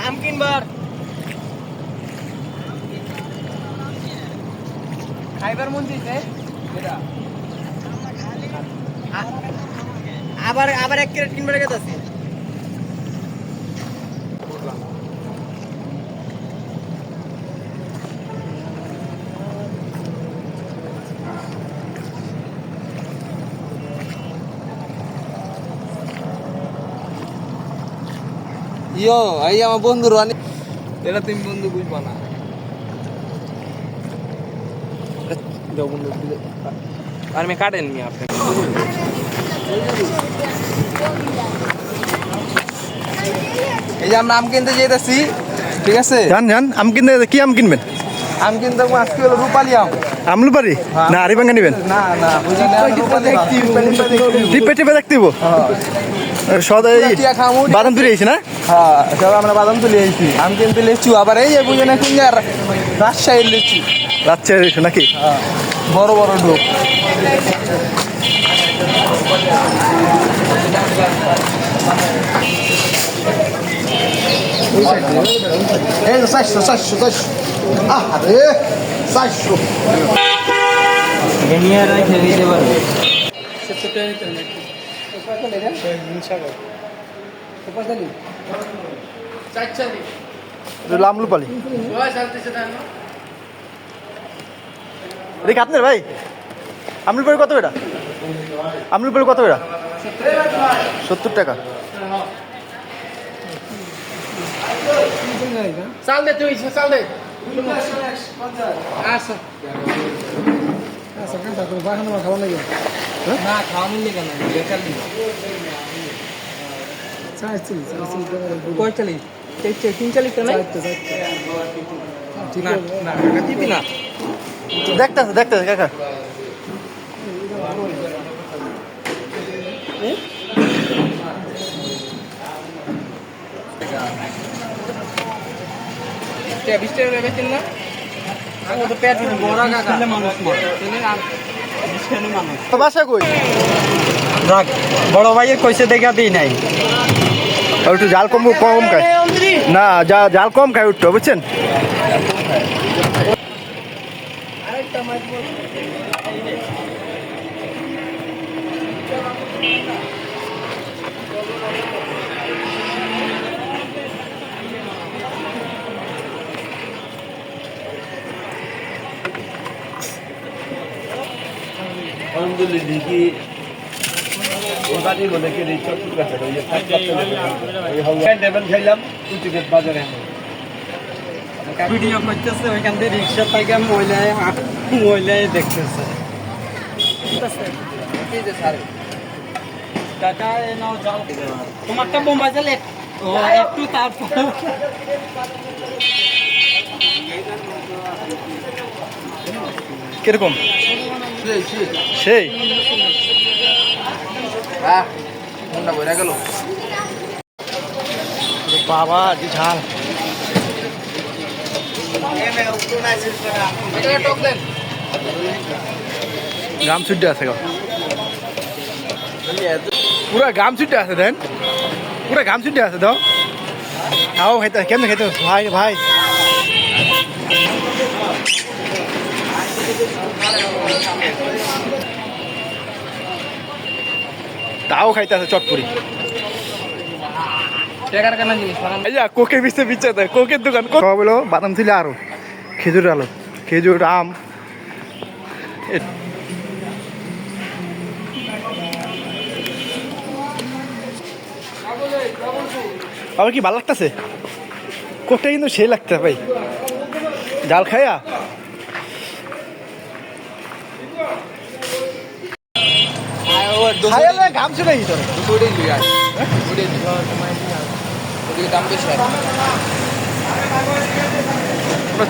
আম কিনবার খাইবার মন দিছে আবার আবার 1 ক্যারেট কিনবার গেছে আছে ইয়ো এই আমার বন্ধু রানি এটা তুমি বন্ধু বুঝবা না যাও বন্ধু আর আমি কাটেন নি আপনি এই যে আমরা আম কিনতে যেতেছি ঠিক আছে জান আম কিনতে কি আম কিনবেন? আম কিনতে আজকে হলো রূপালি আম আমলুপারি না আরিবাঙ্গা নেবেন? না না বুঝি না রূপালি টিপে টিপে দেখতে দিব সদাই বাদাম তুলে আইছি না? হ্যাঁ সব আমরা বাদাম তুলে আইছি আম কিনতে লেচু আবার এই যে বুঝে না কিনলে রাজশাহীর লেচু রাজশাহী নাকি? হ্যাঁ বড় বড় ঢোক এই 400 আরে 400 গেনিয়ার রেখে দিতে পারবে আমলুপালি এটা আপনার ভাই আমলুপালি কত এটা? আমলুপালি কত এটা? 70 টাকা। চাল দে তুই চাল দে আচ্ছা না খাওয়া মিললে কেন বেকার দিন কয় চালিস 43 না না দিবি না দেখতেছে কাকা বাসা কই? বড় ভাইয়ের কইছে দেখা দিই নাই একটু জাল কম খায় না জাল কম খায় উঠতো বুঝছেন ভিডিও করতেছে ওইখান থেকে রিক্সা থেকে মহিলায় দেখতেছে তোমারটা বোম্বাই চালে একটু তারপর কিরকম সেই গেল বাবা যে ঝাল গাম ছুটে আছে পুরা গাম ছুটে আছে দেন পুরা গাম ছুটে আছে দাও খাও খাইতে কেমন খাইতে ভাই ভাই তাও খাইতে আছে চটপুরি কোকের বিচে বিচ্ছে কোকের দোকান বলো বাদাম ছিল আরো খেজুর আলো খেজুর আম আমার কি ভালো লাগতেছে কোকটা কিন্তু সেই লাগতে ভাই জাল খাইয়া ঘাম ছিল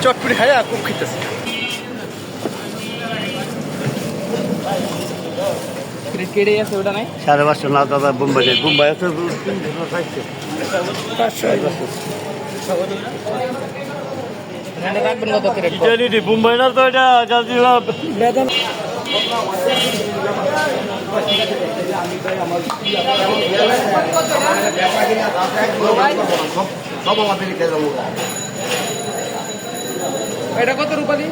চটপুরি খাইয়া খুব খেতেছে কেড়ে আছে ওটা নাই 550 না দাদা বোম্বাই আছে বোম্বাই না তো এটা এটা কত রূপালি?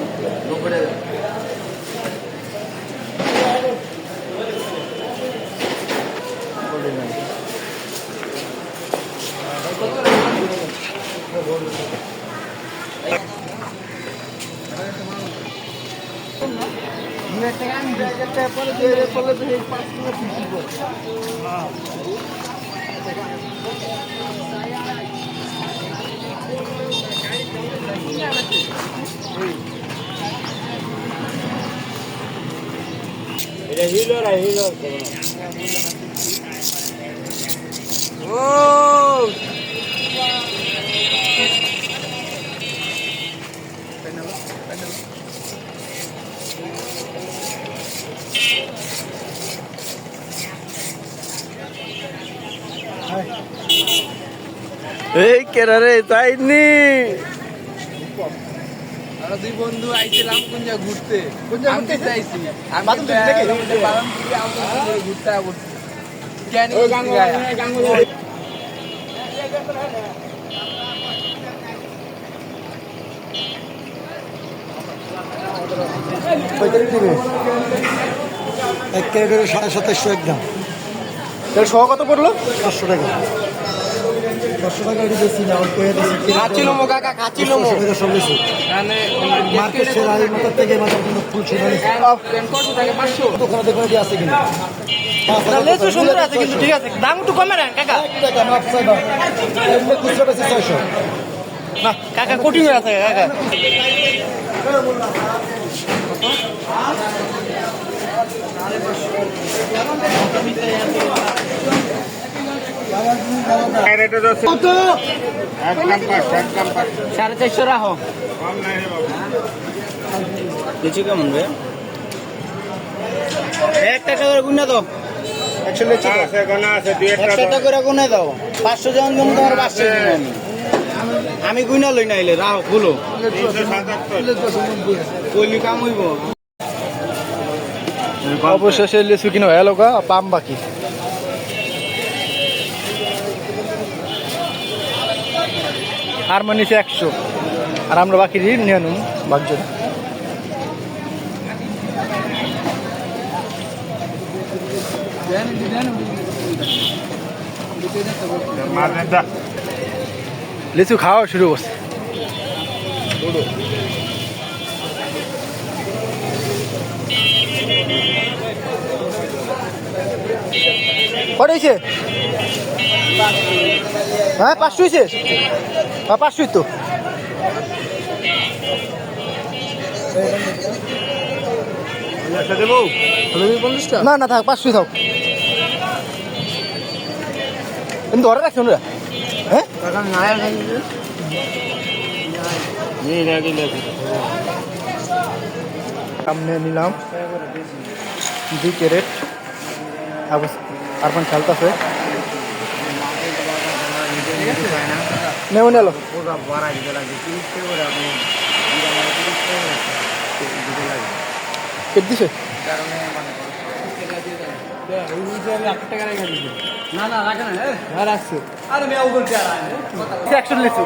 এই কেরা রে তাইনি আমরা দুই বন্ধু আইছিলাম কোন জায়গা ঘুরতে। আমি তো চাইছি আমি বাদাম তুলি দেখে? বাদাম তুলি আমরা ঘুরতে আসবো। কেন গাঙ্গুলি এক ক্যারেটের 2750 একদম তাহলে সহ কত পড়লো? 500 টাকা 500 টাকা এটি বেশি না অল্প হয়ে গেছে কাচিলো মো কাকা কাচিলো মো সব কিছু মানে মার্কেট সেরা এই মাথার থেকে মাথার কিন্তু ফুল সেরা কত টাকা 500 দোকানে দোকানে দিয়ে আছে কিনা লেচু সুন্দর আছে কিন্তু ঠিক আছে দাম একটু কমে না কাকা। টাকা মাপ চাইবা এমনি খুচরা বেশি 600 না কাকা কোটিং হয়ে আছে কাকা। সাড়ে 400 রাখো কিছু কেমন রে 1 টাকা করে গুনা দাও 100 লেচু আছে গোনা আছে 1 টাকা করে গুনা দাও 500 জন গুণ তোমার 500 দিন আমি গুনা লই না আইলে রাখো খুলো 377 কইলি কাম হইব। অবশেষে লেচু কিনা হয়ে গেল পাম বাকি। আর মানিছে 100 আর আমরা বাকি নিয়ে নেব ভাগজন। লিচু খাওয়া শুরু করছে। কটাইছে? হ্যাঁ 500 হয়েছে। হ্যাঁ 500 তো না না থাক 500 থাক আমি ধরে রাখছি না। হ্যাঁ সামনে নিলাম 2 ক্যারেট আরবান খেলতেছে নেও নেলো কেট দিছে না না রাখে না হ্যাঁ রাখছে আরে মেয়া উপর কে আয় 100 লিচু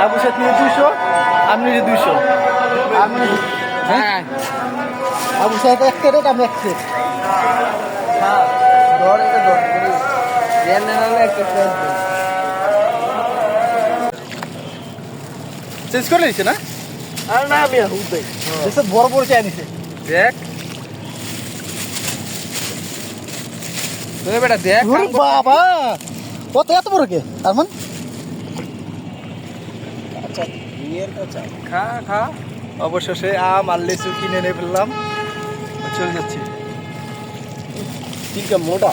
আবু সাথে 200 আপনি 200 আমি হ্যাঁ আবু সাথে 1 ক্যারেট আমি 1 ক্যারেট ধর এটা ধর রেন না হলে একটা ফেল চেঞ্জ করে নিছে না। আর না আমি হুদে এসব বড় বড় চাই নিছে দেখ তুই বেটা দেখ ওরে বাবা কত এত বড় কে তার মানে আচ্ছা নিয়ের কাছে খা খা অবশেষে আম আর লিচু কিনে নিয়ে ফেললাম চলে যাচ্ছি। ঠিক মোটা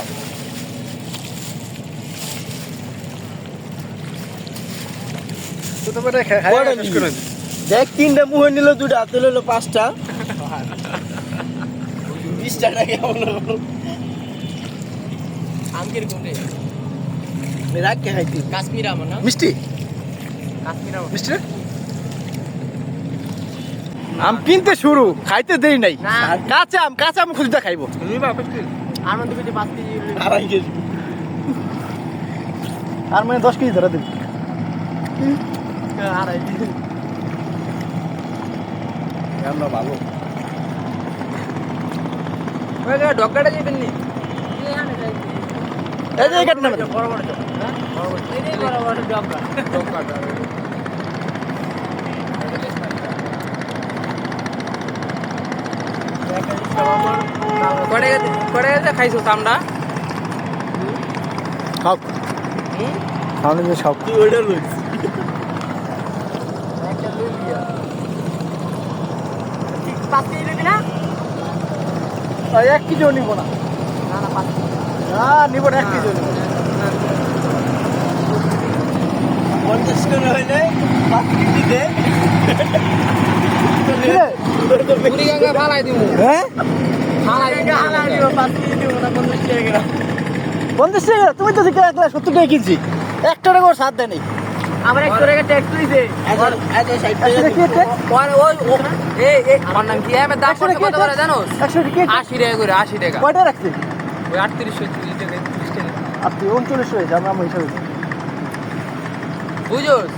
তো তোমার খাই শেষ করে দিই। দেখ 3টা মুহে নিল 2টা হাতে লইলো 5টা 20 টাকা কেমন আমকের কোনে মেরা কে খাইতি কাশ্মীর আম না মিষ্টি কাশ্মীর আম মিষ্টি আম কিনতে শুরু খাইতে দেরি নাই। না। কাঁচা আম খুঁজতে খাইবো তুমি বাপে আনন্দ পেতে 5 কেজি আড়াই কেজি আর মানে 10 কেজি ধরে দিন আড়াই কেজি আমরা ভালো ওই যে ডক্টরটা দিবেন নি এই যে কাট নামে বড় বড় ডক্টর হ্যাঁ এই বড় বড় ডক্টর কড়ে খাইছো চামড়া খাও খাওয়ানো যে সব তুই ওইটা লইস একটা লই দিয়া ঠিক 5 কেজি দিবি না 1 কেজিও নিব না না না 5 কেজি না নিব না 1 কেজিও নিব না 50 টাকা হইলে 5 কেজি দে পুরি গঙ্গা ফালাই দিমু হ্যাঁ ফালাই দিব 5 কেজি দিব না 50 টাকা 50 টাকা তুমি তো ঠিক 170 টাকা কিনছি 1 টাকা করে সাথ দেয়নি আমার 100 টাকা ট্যাক্স দিছে এত 60 টাকা একশো টাকা কে? পরে ওই এই আমার নাম কি আমি দাম করতে কত করে জানোস 100 টাকা 80 টাকা করে 80 টাকা কয়টা রাখছি ওই 38 টাকা 30 টাকা আপনি 39 হয়েছে আমরা হিসাবে বুঝোস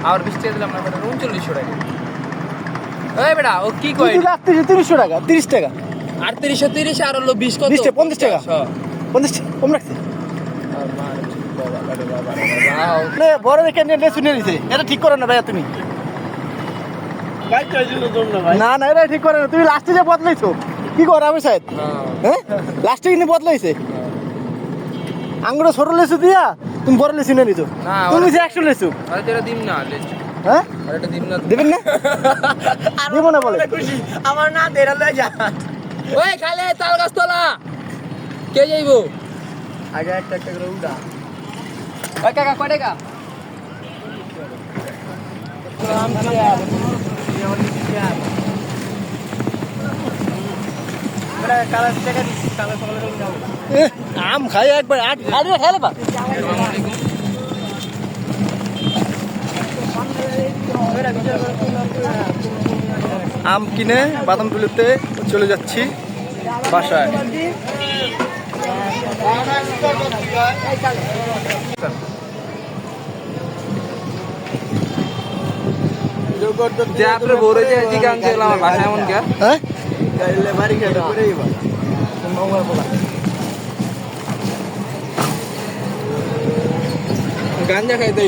আর 20 টাকা দিলাম না 39 টাকা এই বেটা ও কি কই 300 টাকা 30 টাকা 3830 আর হলো 20 কত 20 টাকা 50 টাকা 50 টাকা কম রাখছি বড় দেখে নিয়ে শুনে নিছে এটা ঠিক করো না ভাইয়া তুমি ভাই চাইছিল তোমরা ভাই না না এটা ঠিক করে না তুমি লাস্টে যে বদলাইছো কি করো আমি সাহেব হ্যাঁ লাস্টে কিন্তু বদলাইছে আঙ্গুরে ছোট লেসু দিয়া তুমি বড় লেসু নিয়ে নিছো না, তুমি যে 100 লেসু আরে তোরা দিম না হ্যাঁ আরে এটা দিম না দেবেন না দেবো না বলে খুশি আমার না দেরা লয়ে যা ওই খালে তাল গাছ তোলা কে যাইবো আগে একটা একটা করে উড়া ওই কাকা কয় টাকা আম খাই একবার আট খাইলে বা আম কিনে বাদাম তুলিতে চলে যাচ্ছি বাসায় যে আপনার বউরে যে চিকেন ছিল আমার বাসায় এমন কে হ্যাঁ গাইলে বাড়ি খাইতে করেই বা গাঞ্জা খাইতে